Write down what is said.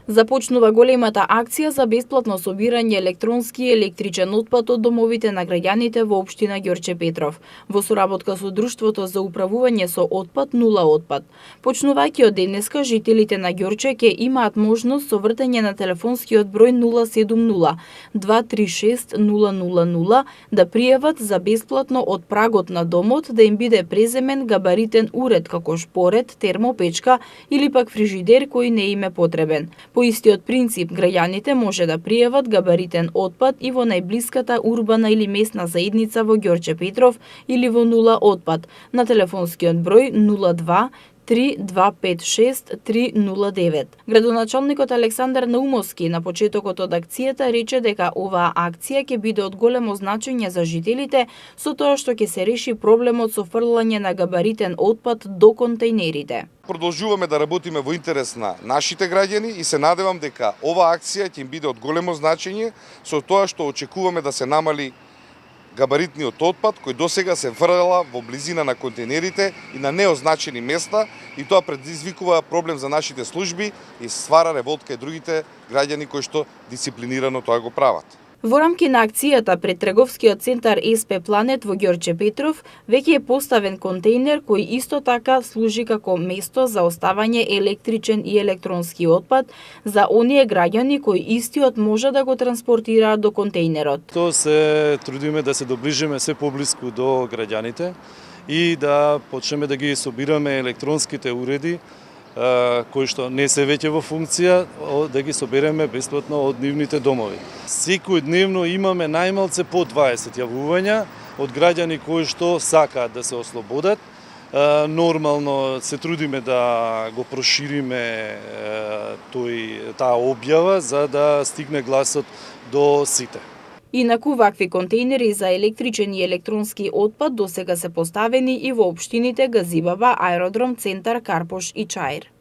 Започнува големата акција за бесплатно собирање електронски и електричен отпад од домовите на граѓаните во општина Ѓорче Петров, во соработка со Друштвото за управување со отпад Нула отпад. Почнувајќи од денеска, жителите на Ѓорче ќе имаат можност со вртење на телефонскиот број 070 236 000 да пријават за бесплатно од прагот на домот да им биде преземен габаритен уред како шпоред, термопечка или пак фрижидер кој не им е потребен. По истиот принцип, граѓаните може да пријават габаритен отпад и во најблиската урбана или местна заедница во Ѓорче Петров или во Нула отпад на телефонскиот број 02 3256 309. Градоначалникот Александар Наумовски на почетокот од акцијата рече дека оваа акција ќе биде од големо значење за жителите со тоа што ќе се реши проблемот со фрлање на габаритен отпад до контејнерите. Продолжуваме да работиме во интерес на нашите граѓани и се надевам дека оваа акција ќе им биде од големо значење со тоа што очекуваме да се намали габаритниот отпад кој досега се фрла во близина на контейнерите и на неозначени места и тоа предизвикува проблем за нашите служби и ствара револтка и другите граѓани кои што дисциплинирано тоа го прават. Во рамки на акцијата пред трговскиот центар СП Планет во Ѓорче Петров веќе е поставен контејнер кој исто така служи како место за оставање електричен и електронски отпад за оние граѓани кои истиот може да го транспортираат до контејнерот. То се трудиме да се доближиме се поблиску до граѓаните и да почнеме да ги собираме електронските уреди кои што не се веќе во функција, да ги собереме бесплатно од нивните домови. Секој дневно имаме најмалце по 20 јавувања од граѓани кои што сакаат да се ослободат. Нормално се трудиме да го прошириме таа објава за да стигне гласот до сите. Инаку вакви контејнери за електричен и електронски отпад досега се поставени и во општините Газибаба, Аеродром, Центар, Карпош и Чаир.